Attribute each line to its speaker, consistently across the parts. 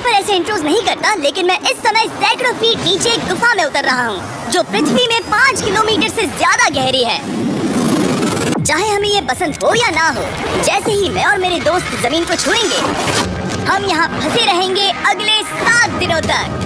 Speaker 1: पर ऐसे इंट्रोज नहीं करता, लेकिन मैं इस समय सैकड़ों फीट नीचे एक गुफा में उतर रहा हूँ, जो पृथ्वी में 5 किलोमीटर से ज्यादा गहरी है। चाहे हमें ये पसंद हो या ना हो, जैसे ही मैं और मेरे दोस्त जमीन को छुएंगे, हम यहाँ फंसे रहेंगे अगले 7 दिनों तक।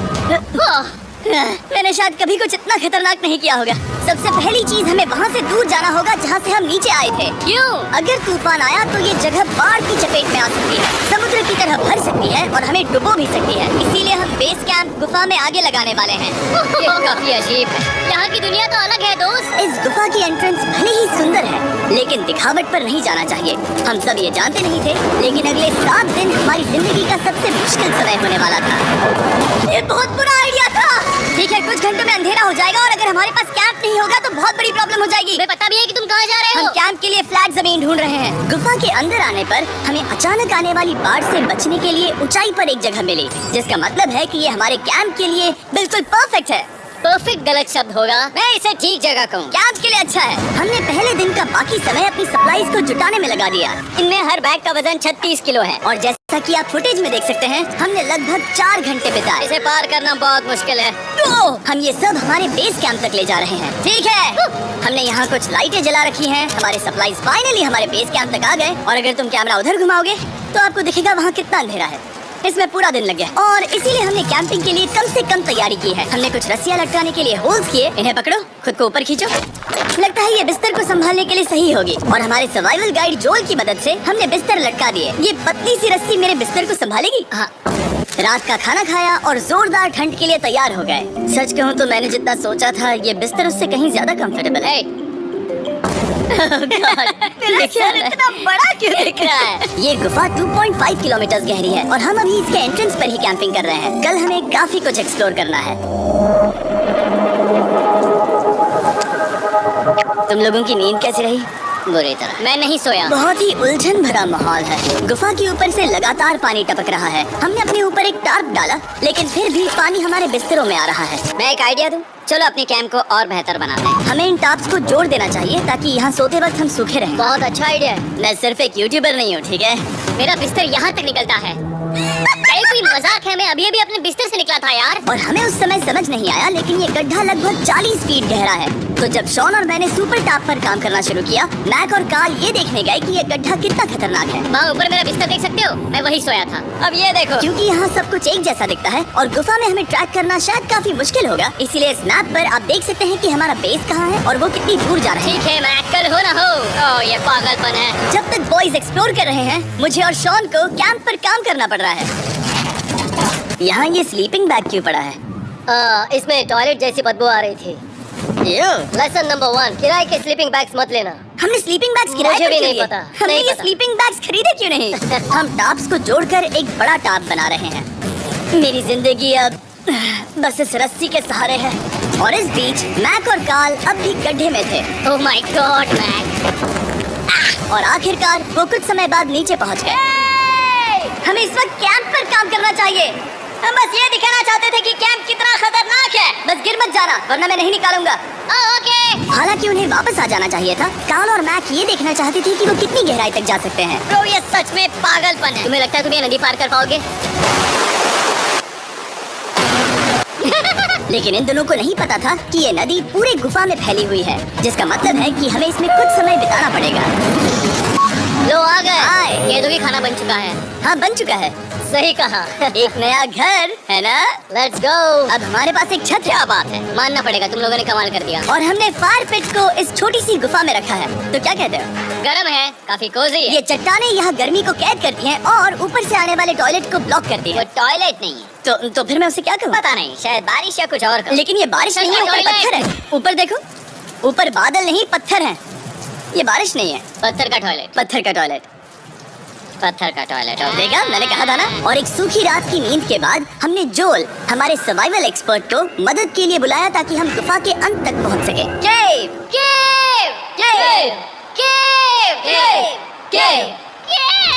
Speaker 1: मैंने शायद कभी कुछ इतना खतरनाक नहीं किया होगा। सबसे पहली चीज, हमें वहाँ से दूर जाना होगा जहाँ से हम नीचे आए थे। क्यों? अगर तूफान आया तो ये जगह बाढ़ की चपेट में आ सकती है, समुद्र की तरह भर सकती है और हमें डुबो भी सकती है। इसीलिए हम बेस कैंप गुफा में आगे लगाने वाले हैं। ये काफी अजीब है। यहाँ की दुनिया तो अलग है दोस्त। इस गुफा की एंट्रेंस भले ही सुंदर है, लेकिन दिखावट पर नहीं जाना चाहिए। हम सब ये जानते नहीं थे, लेकिन अगले 7 दिन हमारी जिंदगी का सबसे मुश्किल समय होने वाला था। ये बहुत बुरा आइडिया था। ठीक है, कुछ घंटों में अंधेरा हो जाएगा और अगर हमारे पास कैंप नहीं होगा तो बहुत बड़ी प्रॉब्लम हो जाएगी। हमें पता भी है कि तुम कहाँ जा रहे हो। हम कैंप के लिए फ्लैट जमीन ढूंढ रहे हैं। गुफा के अंदर आने पर हमें अचानक आने वाली बाढ़ से बचने के लिए ऊंचाई पर एक जगह मिली, जिसका मतलब है कि ये हमारे कैंप के लिए बिल्कुल परफेक्ट है। परफेक्ट गलत शब्द होगा, मैं इसे ठीक जगह कहूँ। कैंप के लिए अच्छा है। हमने पहले दिन का बाकी समय अपनी सप्लाईज को जुटाने में लगा दिया। इनमें हर बैग का वजन 36 किलो है और जैसा कि आप फुटेज में देख सकते हैं, हमने लगभग 4 घंटे बिताए। इसे पार करना बहुत मुश्किल है। तो हम ये सब हमारे बेस कैंप तक ले जा रहे हैं। ठीक है, हमने यहाँ कुछ लाइटें जला रखी हैं। हमारे सप्लाईज फाइनली हमारे बेस कैंप तक आ गए और अगर तुम कैमरा उधर घुमाओगे तो आपको दिखेगा वहाँ कितना अंधेरा है। इसमें पूरा दिन लग गया और इसीलिए हमने कैंपिंग के लिए कम से कम तैयारी की है। हमने कुछ रस्सियाँ लटकाने के लिए होल्स किए। इन्हें पकड़ो, खुद को ऊपर खींचो। लगता है ये बिस्तर को संभालने के लिए सही होगी और हमारे सर्वाइवल गाइड जोल की मदद से हमने बिस्तर लटका दिए। ये पतली सी रस्सी मेरे बिस्तर को संभालेगी। हाँ। रात का खाना खाया और जोरदार ठंड के लिए तैयार हो गए। सच कहूँ तो मैंने जितना सोचा था, ये बिस्तर उससे कहीं ज्यादा कंफर्टेबल है। तेरा सर इतना बड़ा क्यों दिख रहा है? ये गुफा 2.5 किलोमीटर गहरी है और हम अभी इसके एंट्रेंस पर ही कैंपिंग कर रहे हैं। कल हमें काफी कुछ एक्सप्लोर करना है। तुम लोगों की नींद कैसी रही? बुरी तरह। मैं नहीं सोया। बहुत ही उलझन भरा माहौल है। गुफा के ऊपर से लगातार पानी टपक रहा है। हमने अपने ऊपर एक टार्प डाला, लेकिन फिर भी पानी हमारे बिस्तरों में आ रहा है। मैं एक आइडिया दूं? चलो अपने कैंप को और बेहतर बनाते हैं। हमें इन टाप्स को जोड़ देना चाहिए ताकि यहाँ सोते वक्त हम सूखे रहें। बहुत अच्छा आइडिया है। मैं सिर्फ एक यूट्यूबर नहीं हूँ, ठीक है? मेरा बिस्तर यहाँ तक निकलता है। कोई मजाक है? मैं अभी अपने बिस्तर से निकला था यार। और हमें उस समय समझ नहीं आया, लेकिन ये गड्ढा लगभग 40 फीट गहरा है। तो जब शॉन और मैंने सुपर टाप पर काम करना शुरू किया, मैक और कार्ल ये देखने गए कि ये गड्ढा कितना खतरनाक है। वहाँ ऊपर मेरा बिस्तर देख सकते हो? मैं वही सोया था। अब ये देखो, क्योंकि यहाँ सब कुछ एक जैसा दिखता है और गुफा में हमें ट्रैक करना शायद काफी मुश्किल होगा, इसीलिए इस मैप पर आप देख सकते हैं कि हमारा बेस कहाँ है और वो कितनी दूर जा रहा है। ठीक है, मैक कल हो ना हो। ये पागलपन है। जब तक बॉयज एक्सप्लोर कर रहे हैं, मुझे और शॉन को कैंप पर काम करना पड़ रहा है। यहाँ ये स्लीपिंग बैग क्यों पड़ा है? इसमें टॉयलेट जैसी बदबू आ रही थी। लेसन नंबर 1, किराए के स्लीपिंग बैग्स मत लेना। हमने स्लीपिंग बैग्स किराए पर क्यों लिए? हमने ये स्लीपिंग बैग्स खरीदे क्यों नहीं? हम टाप्स को जोड़कर एक बड़ा टाप बना रहे हैं। मेरी जिंदगी अब बस इस रस्सी के सहारे है। और इस बीच मैक और कार्ल अब भी गड्ढे में थे। Oh my god Mac. और आखिरकार वो कुछ समय बाद नीचे पहुंच गए। हमें इस वक्त कैंप पर काम करना चाहिए। हम बस ये दिखाना चाहते थे कि कैंप कितना खतरनाक है। बस गिर मत जाना, वरना मैं नहीं निकालूंगा। ओके। हालांकि उन्हें वापस आ जाना चाहिए था। कार्ल और मैक ये देखना चाहते थे कि वो कितनी गहराई तक जा सकते हैं। ब्रो, ये सच में पागलपन है। तुम्हें लगता है तुम ये नदी पार कर पाओगे? लेकिन इन दोनों को नहीं पता था कि ये नदी पूरे गुफा में फैली हुई है, जिसका मतलब है कि हमें इसमें कुछ समय बिताना पड़ेगा। लो आ गए। ये तो खाना बन चुका है। हाँ, बन चुका है। सही कहा। एक नया घर है ना? Let's go. अब हमारे पास एक छत है। क्या बात है, मानना पड़ेगा, तुम लोगों ने कमाल कर दिया। और हमने फायर पिट को इस छोटी सी गुफा में रखा है। तो क्या कहते हो? गर्म है, काफी कोजी है। ये चट्टानें यहाँ गर्मी को कैद करती हैं और ऊपर से आने वाले टॉयलेट को ब्लॉक करती है। वो टॉयलेट नहीं है। तो फिर मैं उसे क्या करूँ? पता नहीं, शायद बारिश या कुछ और। लेकिन ये बारिश नहीं है, ऊपर पत्थर है। ऊपर देखो, ऊपर बादल नहीं पत्थर है। ये बारिश नहीं है, पत्थर का टॉयलेट। पत्थर का टॉयलेट, पत्थर का टॉयलेट। और देखा, मैंने कहा था ना। और एक सूखी रात की नींद के बाद हमने जोल, हमारे सर्वाइवल एक्सपर्ट को मदद के लिए बुलाया ताकि हम गुफा के अंत तक पहुंच सके। केव, केव, केव, केव, केव, केव,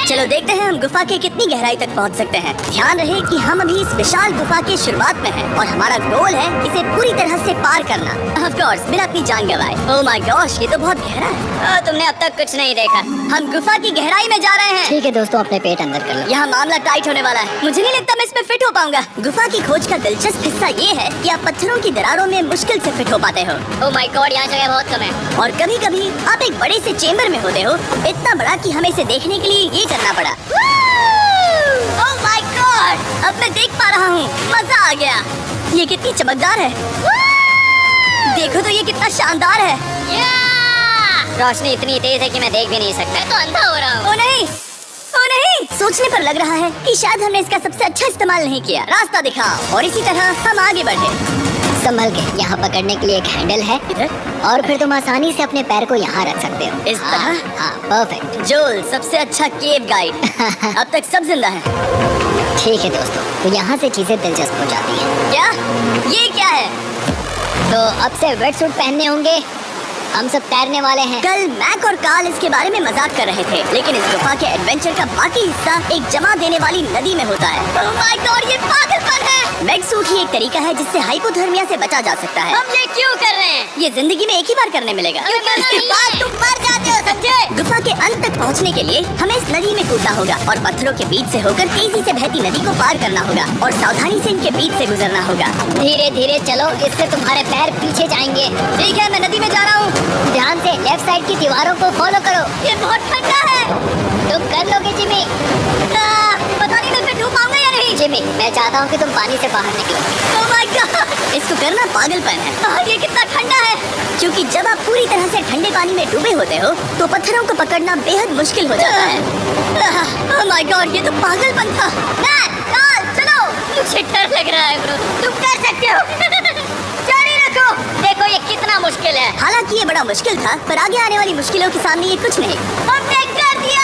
Speaker 1: चलो देखते हैं हम गुफा के कितनी गहराई तक पहुंच सकते हैं। ध्यान रहे कि हम अभी इस विशाल गुफा के शुरुआत में हैं और हमारा गोल है इसे पूरी तरह से पार करना। ऑफ कोर्स बिना अपनी जान गंवाए। ओह माय गॉश, ये तो बहुत गहरा है। तुमने अब तक कुछ नहीं देखा। हम गुफा की गहराई में जा रहे हैं।
Speaker 2: ठीक है दोस्तों, अपने पेट अंदर कर लो।
Speaker 1: यहाँ मामला टाइट होने वाला है। मुझे नहीं लगता मैं इसमें फिट हो पाऊंगा। गुफा की खोज का दिलचस्प हिस्सा ये है कि आप पत्थरों की दरारों में मुश्किल से फिट हो पाते हो।
Speaker 2: ओह माय गॉड, यहाँ जगह बहुत कम है।
Speaker 1: और कभी कभी आप एक बड़े से चेम्बर में होते हो, इतना बड़ा कि हमें इसे देखने के लिए ये करना पड़ा। ओह माय गॉड, अब मैं देख पा रहा हूँ। मजा आ गया। ये कितनी चमकदार है। देखो तो ये कितना शानदार है।
Speaker 2: रोशनी इतनी तेज है कि मैं देख भी नहीं सकता।
Speaker 1: मैं तो अंधा हो रहा हूँ। ओह नहीं, ओह नहीं। सोचने पर लग रहा है कि शायद हमने इसका सबसे अच्छा इस्तेमाल नहीं किया। रास्ता दिखाओ। और इसी तरह हम आगे बढ़े।
Speaker 2: संभल के। यहाँ पकड़ने के लिए एक हैंडल है
Speaker 1: इधर?
Speaker 2: और फिर तुम आसानी से अपने पैर को यहाँ रख सकते हो।
Speaker 1: इस तरह?
Speaker 2: हाँ, परफेक्ट।
Speaker 1: जोल सबसे अच्छा केव गाइड। अब तक सब जिंदा है।
Speaker 2: ठीक है दोस्तों, तो यहाँ से चीजें दिलचस्प हो जाती हैं।
Speaker 1: क्या? ये क्या है?
Speaker 2: तो अब से वेट सूट पहनने होंगे। हम सब तैरने वाले हैं।
Speaker 1: कल मैक और कार्ल इसके बारे में मजाक कर रहे थे, लेकिन इस गुफा के एडवेंचर का बाकी हिस्सा एक जमा देने वाली नदी में होता है। ओह माय गॉड, ये पागलपन है। मैक सूट ही एक तरीका है जिससे हाइपोथर्मिया से बचा जा सकता है।
Speaker 2: हम ये क्यों कर रहे हैं?
Speaker 1: ये जिंदगी में एक ही बार करने मिलेगा।
Speaker 2: इसके बाद तुम मर जाते हो, समझे?
Speaker 1: गुफा के अंत तक पहुंचने के लिए हमें इस नदी में कूदना होगा और पत्थरों के बीच से होकर तेजी से बहती नदी को पार करना होगा और सावधानी से इनके बीच से गुजरना होगा।
Speaker 2: धीरे धीरे चलो, इससे तुम्हारे पैर पीछे जाएंगे।
Speaker 1: ठीक है, मैं नदी में जा रहा हूँ।
Speaker 2: ध्यान से लेफ्ट साइड की दीवारों को फॉलो करो।
Speaker 1: ये बहुत ठंडा है।
Speaker 2: तुम कर लोगे जिमी।
Speaker 1: पता नहीं मैं डूब पाऊंगा या नहीं।
Speaker 2: जिमी, मैं चाहता हूँ कि तुम पानी से बाहर निकलो।
Speaker 1: ओह माय गॉड, इसको करना पागलपन है। ये कितना ठंडा है। क्योंकि जब आप पूरी तरह से ठंडे पानी में डूबे होते हो तो पत्थरों को पकड़ना बेहद मुश्किल हो जाता है। ओह माय गॉड, ये तो पागलपन था। चलो, मुझे डर लग रहा है ब्रो। तुम कर सकते हो। जारी रखो।
Speaker 2: देखो ये कितना मुश्किल है।
Speaker 1: हालांकि ये बड़ा मुश्किल था, पर आगे आने वाली मुश्किलों के सामने ये कुछ नहीं।
Speaker 2: हमने कर दिया।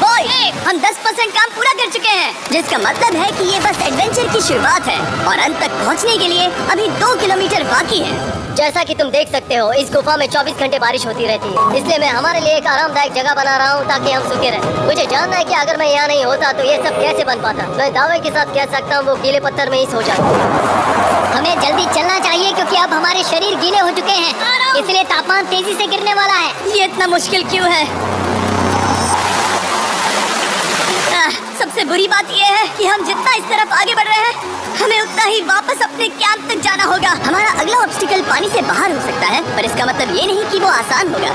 Speaker 1: बॉय, हम 10% काम पूरा कर चुके हैं, जिसका मतलब है कि ये बस एडवेंचर की शुरुआत है और अंत तक पहुंचने के लिए अभी 2 किलोमीटर बाकी है।
Speaker 2: जैसा कि तुम देख सकते हो, इस गुफा में 24 घंटे बारिश होती रहती है, इसलिए मैं हमारे लिए एक आरामदायक जगह बना रहा हूँ ताकि हम सूखे रहें। मुझे जानना है कि अगर मैं यहाँ नहीं होता तो ये सब कैसे बन पाता। मैं दावे के साथ कह सकता हूँ वो गीले पत्थर में ही सो जाता। हमें जल्दी चलना चाहिए क्योंकि अब हमारे शरीर गीले हो चुके हैं, इसलिए तापमान तेजी से गिरने वाला है।
Speaker 1: ये इतना मुश्किल क्यों है? सबसे बुरी बात यह है कि हम जितना इस तरफ आगे बढ़ रहे हैं हमें उतना ही वापस अपने कैंप तक जाना होगा। हमारा अगला ऑब्स्टिकल पानी से बाहर हो सकता है, पर इसका मतलब ये नहीं कि वो आसान होगा।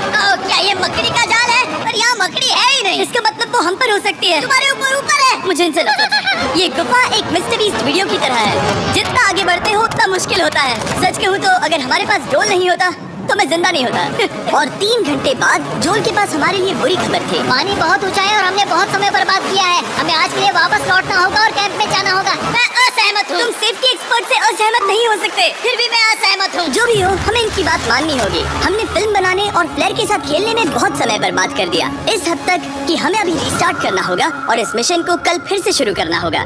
Speaker 2: क्या ये मकड़ी का जाल है? पर यहाँ मकड़ी है ही नहीं।
Speaker 1: इसका मतलब वो हम पर हो सकती है।
Speaker 2: तुम्हारे ऊपर है।
Speaker 1: मुझे इनसे नफरत है। ये गुफा एक मिस्टर बीस्ट वीडियो की तरह है। जितना आगे बढ़ते हो उतना मुश्किल होता है। सच कहूँ तो अगर हमारे पास डोल नहीं होता तो मैं जिंदा नहीं होता। और 3 घंटे बाद जोल के पास हमारे लिए बुरी खबर थी।
Speaker 2: पानी बहुत ऊंचा है और हमने बहुत समय बर्बाद किया है। हमें आज के लिए वापस लौटना होगा और कैंप में जाना होगा। मैं असहमत हूँ।
Speaker 1: तुम सेफ्टी एक्सपर्ट से असहमत नहीं हो सकते।
Speaker 2: फिर भी मैं असहमत हूँ।
Speaker 1: जो भी हो, हमें इनकी बात माननी होगी। हमने फिल्म बनाने और फ्लेयर के साथ खेलने में बहुत समय बर्बाद कर दिया, इस हद तक कि हमें अभी रिस्टार्ट करना होगा और इस मिशन को कल फिर से शुरू करना होगा।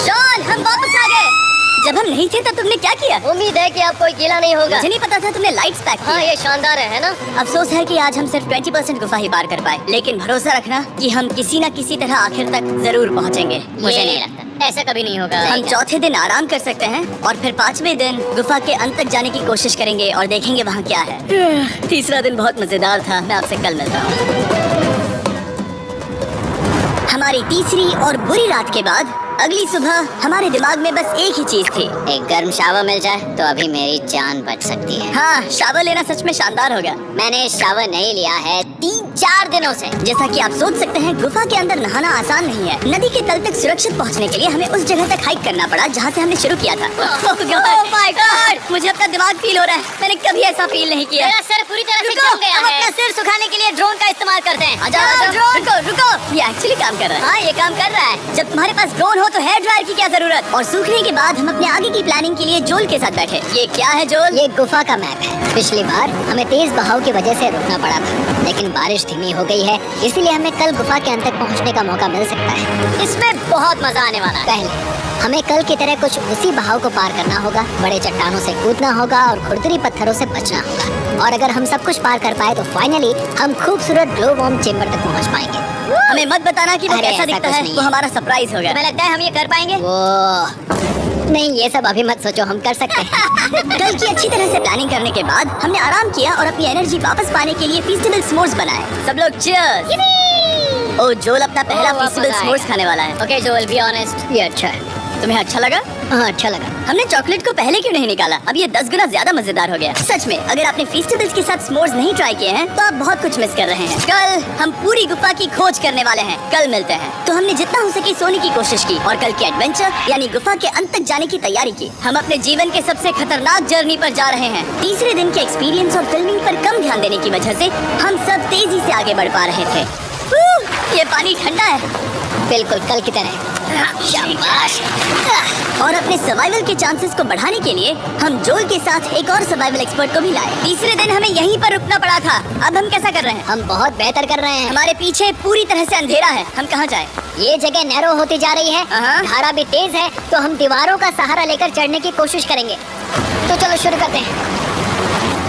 Speaker 1: शॉन, हम वापस आ गए। जब हम नहीं थे तब तुमने क्या किया?
Speaker 2: उम्मीद है कि अब कोई गीला नहीं होगा।
Speaker 1: मुझे नहीं पता था तुमने लाइट्स पैक की।
Speaker 2: हाँ, ये शानदार है ना?
Speaker 1: अफसोस है कि आज हम सिर्फ 20% गुफा ही पार कर पाए, लेकिन भरोसा रखना कि हम किसी न किसी तरह आखिर तक जरूर पहुंचेंगे।
Speaker 2: मुझे नहीं लगता ऐसा कभी नहीं होगा।
Speaker 1: हम चौथे दिन आराम कर सकते हैं और फिर 5वें दिन गुफा के अंत तक जाने की कोशिश करेंगे और देखेंगे वहाँ क्या है। तीसरा दिन बहुत मजेदार था। मैं आपसे कल मिलता हूँ। हमारी तीसरी और बुरी रात के बाद अगली सुबह हमारे दिमाग में बस एक ही चीज थी।
Speaker 2: एक गर्म शावर मिल जाए तो अभी मेरी जान बच सकती है।
Speaker 1: हाँ, शावर लेना सच में शानदार होगा।
Speaker 2: मैंने शावर नहीं लिया है 3-4 दिनों से।
Speaker 1: जैसा कि आप सोच सकते हैं, गुफा के अंदर नहाना आसान नहीं है। नदी के तल तक सुरक्षित पहुंचने के लिए हमें उस जगह तक हाइक करना पड़ा जहां से हमने शुरू किया था। Oh my God! मुझे अपना दिमाग फील हो रहा है। मैंने कभी ऐसा फील नहीं किया।
Speaker 2: मेरा सर पूरी तरह से जम गया है।
Speaker 1: हम अपना सिर सुखाने के लिए ड्रोन का इस्तेमाल करते हैं। रुको, ये एक्चुअली काम कर रहा है। हाँ, ये काम कर रहा है। जब तुम्हारे पास ड्रोन हो तो हेयर ड्रायर की क्या जरूरत। और सूखने के बाद हम अपने आगे की प्लानिंग के लिए जोल के साथ बैठे। ये क्या है जोल?
Speaker 2: ये गुफा का मैप है। पिछली बार हमें तेज बहाव की वजह से रुकना पड़ा था, लेकिन बारिश धीमी हो गई है, इसीलिए हमें कल गुफा के अंत तक पहुंचने का मौका मिल सकता है।
Speaker 1: इसमें बहुत मजा आने वाला है।
Speaker 2: पहले हमें कल की तरह कुछ उसी बहाव को पार करना होगा, बड़े चट्टानों से कूदना होगा और खुरदरी पत्थरों से बचना होगा। और अगर हम सब कुछ पार कर पाए तो फाइनली हम खूबसूरत ग्लो वॉर्म चेम्बर तक पहुंच पाएंगे।
Speaker 1: हमें मत बताना कि वो
Speaker 2: अरे,
Speaker 1: कैसा
Speaker 2: ऐसा
Speaker 1: दिखता
Speaker 2: कुछ
Speaker 1: है,
Speaker 2: नहीं
Speaker 1: वो
Speaker 2: है।
Speaker 1: हमारा सरप्राइज होगा।
Speaker 2: तुम्हें लगता है हम ये कर पाएंगे? वो नहीं, ये सब अभी मत सोचो, हम कर सकते हैं।
Speaker 1: कल की अच्छी तरह से प्लानिंग करने के बाद हमने आराम किया और अपनी एनर्जी वापस पाने के लिए फेस्टिवल स्मोर्स बनाए। सब लोग चीयर्स। ओ जोल अपना पहला
Speaker 2: ओ,
Speaker 1: फेस्टिवल
Speaker 2: मजा आया।
Speaker 1: स्मोर्स खाने वाला है।
Speaker 2: ओके जोएल, बी ऑनेस्ट, ये अच्छा है।
Speaker 1: तुम्हें अच्छा लगा?
Speaker 2: हाँ, अच्छा लगा।
Speaker 1: हमने चॉकलेट को पहले क्यों नहीं निकाला? अब ये 10 गुना ज्यादा मजेदार हो गया। सच में अगर आपने फेस्टिवल्स के साथ स्मोर्स नहीं ट्राई किए हैं तो आप बहुत कुछ मिस कर रहे हैं। कल हम पूरी गुफा की खोज करने वाले हैं। कल मिलते हैं। तो हमने जितना हो सके सोने की कोशिश की और कल के एडवेंचर यानी गुफा के अंत तक जाने की तैयारी की। हम अपने जीवन के सबसे खतरनाक जर्नी पर जा रहे हैं। तीसरे दिन के एक्सपीरियंस और फिल्मिंग पर कम ध्यान देने की वजह से हम सब तेजी से आगे बढ़ पा रहे थे। ये पानी ठंडा है,
Speaker 2: बिल्कुल कल की तरह।
Speaker 1: शाबाश। और अपने सर्वाइवल के चांसेस को बढ़ाने के लिए हम जोल के साथ एक और सर्वाइवल एक्सपर्ट को भी लाए। तीसरे दिन हमें यहीं पर रुकना पड़ा था। अब हम कैसा कर रहे हैं?
Speaker 2: हम बहुत बेहतर कर रहे हैं।
Speaker 1: हमारे पीछे पूरी तरह से अंधेरा है। हम कहाँ जाएं?
Speaker 2: ये जगह नैरो होती जा रही है,
Speaker 1: हाँ।
Speaker 2: धारा भी तेज है, तो हम दीवारों का सहारा लेकर चढ़ने की कोशिश करेंगे। तो चलो शुरू करते हैं।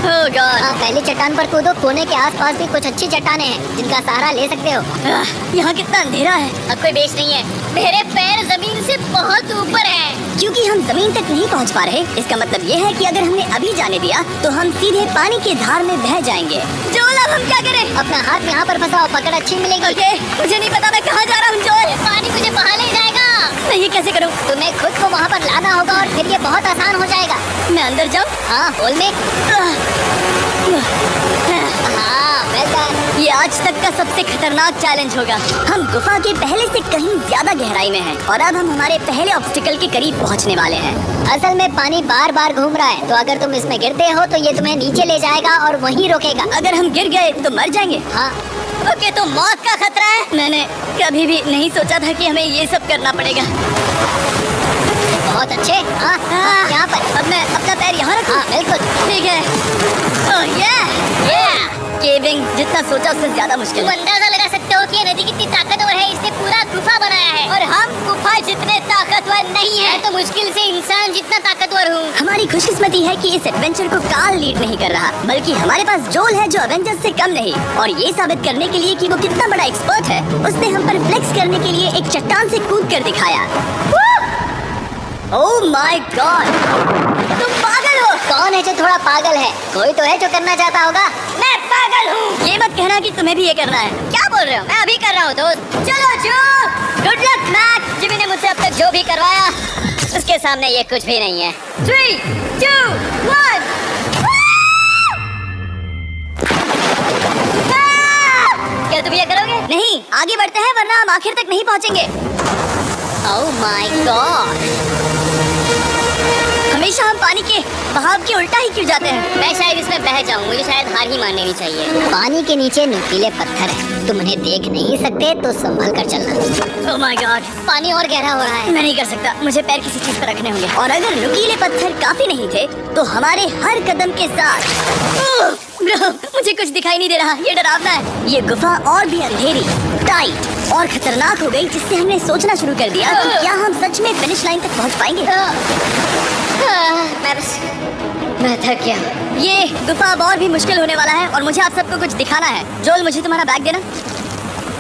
Speaker 1: Oh God!
Speaker 2: हाँ, पहली चट्टान पर कूदो। कोने के आसपास भी कुछ अच्छी चट्टानें हैं जिनका सहारा ले सकते हो।
Speaker 1: यहाँ कितना अंधेरा है।
Speaker 2: अब कोई बेस नहीं है, मेरे पैर जमीन से बहुत ऊपर हैं।
Speaker 1: क्योंकि हम जमीन तक नहीं पहुँच पा रहे, इसका मतलब ये है कि अगर हमने अभी जाने दिया तो हम सीधे पानी के धार में बह जाएंगे। जोल, अब हम क्या करें?
Speaker 2: अपना हाथ यहाँ पर फंसाओ, पकड़ अच्छी मिलेगी।
Speaker 1: ओके, मुझे नहीं पता मैं कहाँ जा रहा हूँ। जोल,
Speaker 2: पानी मुझे बहा ले जाएगा।
Speaker 1: मैं ये कैसे करूँ?
Speaker 2: तुम्हें खुद को वहाँ पर लाना होगा और फिर ये बहुत आसान हो जाएगा।
Speaker 1: मैं अंदर जाऊँ?
Speaker 2: हाँ, होल में। हाँ, वेल डन।
Speaker 1: ये आज तक का सबसे खतरनाक चैलेंज होगा। हम गुफा के पहले से कहीं ज्यादा गहराई में हैं और अब हम हमारे पहले ऑब्स्टिकल के करीब पहुंचने वाले हैं।
Speaker 2: असल में पानी बार बार घूम रहा है, तो अगर तुम इसमें गिरते हो तो ये तुम्हें नीचे ले जाएगा और वहीं रोकेगा।
Speaker 1: अगर हम गिर गए तो मर जाएंगे।
Speaker 2: हाँ,
Speaker 1: ओके, तो मौत का खतरा है। मैंने कभी भी नहीं सोचा था कि हमें ये सब करना पड़ेगा।
Speaker 2: बहुत अच्छे। हाँ, हाँ, यहाँ पर।
Speaker 1: अब मैं अपना पैर यहाँ रखूं?
Speaker 2: हाँ, बिल्कुल।
Speaker 1: ठीक है। ओह ये केविंग जितना सोचा उससे ज्यादा मुश्किल
Speaker 2: तुम
Speaker 1: है।
Speaker 2: अंदाजा लगा सकते हो कि ये नदी कितनी ताकतवर है। इसने पूरा गुफा बनाया है और हम गुफा जितने ताकतवर नहीं है, तो मुश्किल से इंसान जितना ताकतवर हूँ।
Speaker 1: हमारी खुशकिस्मती है कि इस एडवेंचर को काल लीड नहीं कर रहा, बल्कि हमारे पास जोल है जो अवेंजर्स से कम नहीं। और ये साबित करने के लिए कि वो कितना बड़ा एक्सपर्ट है, उसने हम पर फ्लेक्स करने के लिए एक चट्टान से कूद कर दिखाया। ओह माय गॉड, तुम पागल हो।
Speaker 2: कौन है जो थोड़ा पागल है? कोई तो है जो करना चाहता होगा।
Speaker 1: मैं पागल हूँ। ये मत कहना कि तुम्हें भी ये करना है।
Speaker 2: क्या बोल रहे हो? मैं अभी कर रहा हूँ दोस्त।
Speaker 1: चलो जो, गुड लक मैक।
Speaker 2: जिमी ने मुझसे अब तक जो भी करवाया उसके सामने ये कुछ भी नहीं है।
Speaker 1: 3, 2, 1।
Speaker 2: क्या तुम ये करोगे?
Speaker 1: नहीं, आगे बढ़ते हैं वरना हम आखिर तक नहीं पहुँचेंगे।
Speaker 2: ओह माय गॉड,
Speaker 1: हमेशा हम पानी के बहाव के उल्टा ही क्यों जाते हैं?
Speaker 2: मैं शायद इसमें बह जाऊं। मुझे शायद हार ही मान लेनी चाहिए। पानी के नीचे नुकीले पत्थर हैं, तुम उन्हें देख नहीं सकते तो संभल कर चलना।
Speaker 1: ओह माय गॉड,
Speaker 2: पानी और गहरा हो रहा है।
Speaker 1: मैं नहीं कर सकता। मुझे पैर किसी चीज पर रखने होंगे। और अगर नुकीले पत्थर काफी नहीं थे तो हमारे हर कदम के साथ मुझे कुछ दिखाई नहीं दे रहा। ये डरावना है। ये गुफा और भी अंधेरी, टाइट और खतरनाक हो गई, जिससे हमने सोचना शुरू कर दिया कि क्या हम सच में फिनिश लाइन तक पहुंच पाएंगे।
Speaker 2: मैं थक गया।
Speaker 1: ये गुफा अब और भी मुश्किल होने वाला है और मुझे आप सबको कुछ दिखाना है। जोल, मुझे तुम्हारा बैग देना।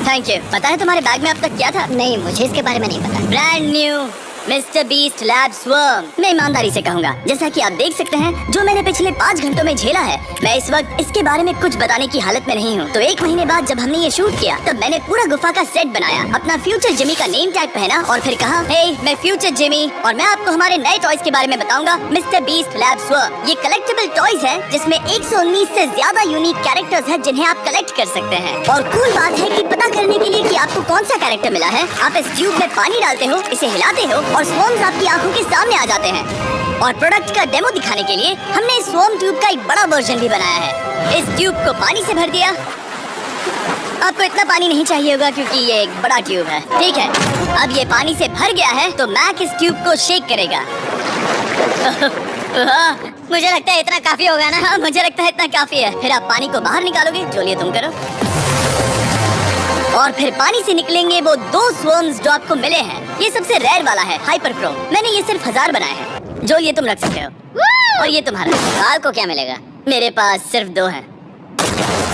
Speaker 1: Thank you. पता है तुम्हारे बैग में अब तक क्या था?
Speaker 2: नहीं, मुझे इसके बारे में नहीं पता।
Speaker 1: Brand new mister beast lab swarm. मैं ईमानदारी से कहूंगा, जैसा कि आप देख सकते हैं, जो मैंने पिछले 5 घंटों में झेला है, मैं इस वक्त इसके बारे में कुछ बताने की हालत में नहीं हूँ। तो 1 महीने बाद जब हमने ये शूट किया तब मैंने पूरा गुफा का सेट बनाया, अपना फ्यूचर जिमी का नेम टैग पहना और फिर कहा, हे मैं फ्यूचर जिमी और मैं आपको हमारे नए टॉयज के बारे में बताऊंगा, मिस्टर बीस्ट लैब स्वर्म। ये कलेक्टेबल टॉयज है जिसमें 119 से ज्यादा यूनिक कैरेक्टर्स हैं जिन्हें आप कलेक्ट कर सकते हैं। और कूल बात है कि पता करने के लिए कि आपको कौन सा कैरेक्टर मिला है, आप इस ट्यूब में पानी डालते हो, इसे हिलाते हो और स्वर्म्स आपकी आंखों के सामने आ जाते हैं। और प्रोडक्ट का डेमो दिखाने के लिए हमने इस स्वॉर्म ट्यूब का एक बड़ा वर्जन भी बनाया है। इस ट्यूब को पानी से भर दिया। आपको इतना पानी नहीं चाहिए होगा क्योंकि ये एक बड़ा ट्यूब है। ठीक है, अब ये पानी से भर गया है तो मैक इस ट्यूब को शेक करेगा।
Speaker 2: मुझे लगता है इतना काफी होगा ना?
Speaker 1: हाँ, मुझे लगता है इतना काफी है। फिर आप पानी को बाहर निकालोगे। जो लिए तुम करो। और फिर पानी से निकलेंगे वो 2 स्वर्म्स जो आपको मिले हैं। ये सबसे रेयर वाला है, हाइपर प्रो। मैंने ये सिर्फ 1000 बनाए हैं। जो ये तुम रख सकते हो। और ये तुम्हारा।
Speaker 2: आपको क्या मिलेगा?
Speaker 1: मेरे पास सिर्फ 2 हैं।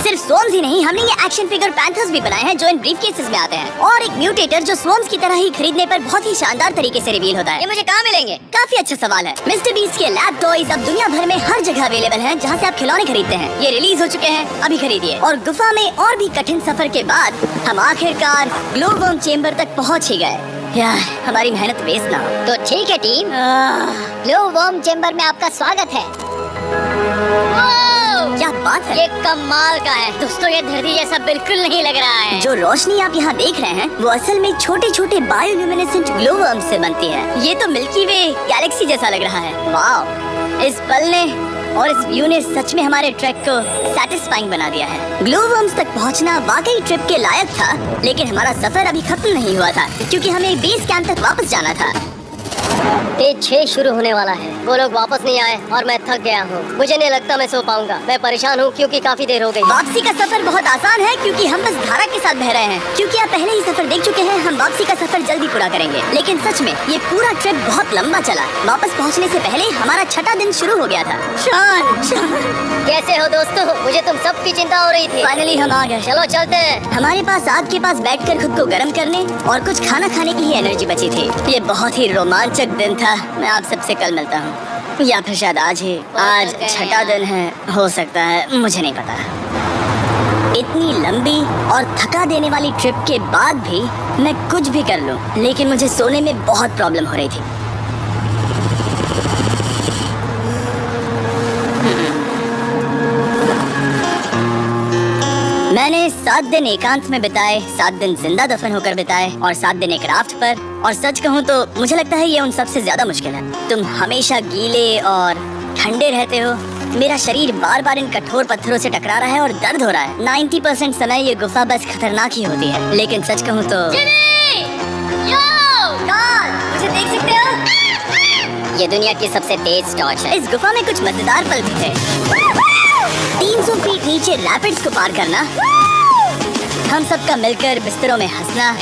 Speaker 1: सिर्फ स्वर्म्स ही नहीं, हमने ये एक्शन फिगर पैंथर्स भी बनाए हैं जो इन ब्रीफ केसेस में आते हैं, और एक म्यूटेटर जो स्वर्म्स की तरह ही खरीदने पर बहुत ही शानदार तरीके से रिवील होता है।
Speaker 2: ये मुझे कहाँ मिलेंगे?
Speaker 1: काफी अच्छा सवाल है। मिस्टर बीस्ट के लैब टॉयज अब दुनिया भर में हर जगह अवेलेबल हैं जहाँ से आप खिलौने खरीदते हैं। ये रिलीज हो चुके हैं, अभी खरीदिए। और गुफा में और भी कठिन सफर के बाद हम आखिरकार ग्लो वर्म चेम्बर तक पहुँच ही गए। यार, हमारी मेहनत वेस्ट ना हो।
Speaker 2: तो ठीक है टीम, ग्लो वर्म चेम्बर में आपका स्वागत है।
Speaker 1: क्या बात है,
Speaker 2: ये कमाल का है दोस्तों, ये धरती जैसा बिल्कुल नहीं लग रहा है।
Speaker 1: जो रोशनी आप यहाँ देख रहे हैं वो असल में छोटे छोटे बायोल्यूमिनेसेंट ग्लो वर्म से बनती है। ये तो मिल्की वे गैलेक्सी जैसा लग रहा है। वाह, इस पल ने और इस व्यू ने सच में हमारे ट्रैक को सैटिस्फाइंग बना दिया है। ग्लो वर्म्स तक पहुँचना वाकई ट्रिप के लायक था, लेकिन हमारा सफर अभी खत्म नहीं हुआ था क्योंकि हमें बेस कैंप तक वापस जाना था।
Speaker 2: डे 6 शुरू होने वाला है। वो लोग वापस नहीं आए और मैं थक गया हूँ। मुझे नहीं लगता मैं सो पाऊंगा। मैं परेशान हूँ क्योंकि काफी देर हो गई।
Speaker 1: वापसी का सफर बहुत आसान है क्योंकि हम बस धारा के साथ बह रहे हैं। क्योंकि आप पहले ही सफर देख चुके हैं, हम वापसी का सफर जल्दी पूरा करेंगे। लेकिन सच में ये पूरा ट्रिप बहुत लंबा चला। वापस पहुँचने से पहले हमारा 6ठा दिन शुरू हो गया था। शान,
Speaker 2: कैसे हो दोस्तों? मुझे तुम सबकी चिंता हो रही थी।
Speaker 1: फाइनली हम आ गए।
Speaker 2: चलो चलते हैं।
Speaker 1: हमारे पास आग के पास बैठकर खुद को गर्म करने और कुछ खाना खाने की ही एनर्जी बची थी। ये बहुत ही रोमांचक दिन था। मैं आप सबसे कल मिलता हूँ, या फिर शायद आज ही। आज 6ठा दिन है, हो सकता है, मुझे नहीं पता। इतनी लंबी और थका देने वाली ट्रिप के बाद भी मैं कुछ भी कर लूँ, लेकिन मुझे सोने में बहुत प्रॉब्लम हो रही थी। मैंने 7 दिन एकांत में बिताए, 7 दिन जिंदा दफन होकर बिताए और 7 दिन एक राफ्ट पर। और सच कहूँ तो मुझे लगता है ये उन सबसे ज्यादा मुश्किल है। तुम हमेशा गीले और ठंडे रहते हो। मेरा शरीर बार बार इन कठोर पत्थरों से टकरा रहा है और दर्द हो रहा है। 90% समय ये गुफा बस खतरनाक ही होती है। लेकिन सच कहूँ तो मुझे देख सकते हो?
Speaker 2: ये दुनिया की सबसे तेज टॉर्च है।
Speaker 1: इस गुफा में कुछ मजेदार पल भी थे। 300 फीट नीचे रैपिड्स को पार करना, हम सबका मिलकर बिस्तरों में हंसना,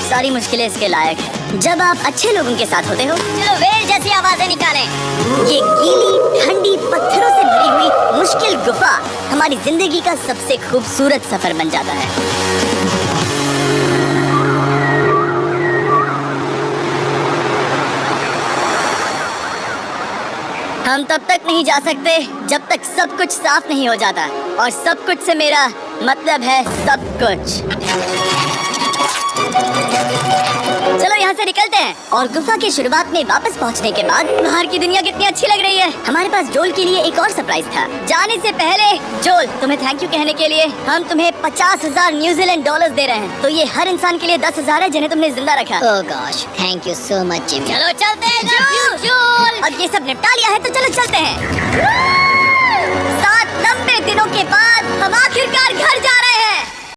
Speaker 1: सारी मुश्किलें इसके लायक है जब आप अच्छे लोगों के साथ होते हो।
Speaker 2: चलो वेल जैसी आवाजें निकालें।
Speaker 1: ये गीली ठंडी पत्थरों से भरी हुई मुश्किल गुफा हमारी जिंदगी का सबसे खूबसूरत सफर बन जाता है। हम तब तक नहीं जा सकते जब तक सब कुछ साफ नहीं हो जाता, और सब कुछ से मेरा मतलब है सब कुछ। चलो यहाँ से निकलते हैं। और गुफा के शुरुआत में वापस पहुँचने के बाद बाहर की दुनिया कितनी अच्छी लग रही है। हमारे पास जोल के लिए एक और सरप्राइज था। जाने से पहले जोल, तुम्हें थैंक यू कहने के लिए हम तुम्हें 50,000 न्यूजीलैंड डॉलर्स दे रहे हैं। तो ये हर इंसान के लिए 10,000 है जिन्हें तुमने जिंदा रखा।
Speaker 2: Oh gosh, thank you so much Jim.
Speaker 1: चलो चलते हैं जोल। और ये सब निपटा लिया है तो चलो चलते हैं। 7 लंबे दिनों के बाद हम आखिरकार घर जा रहे हैं।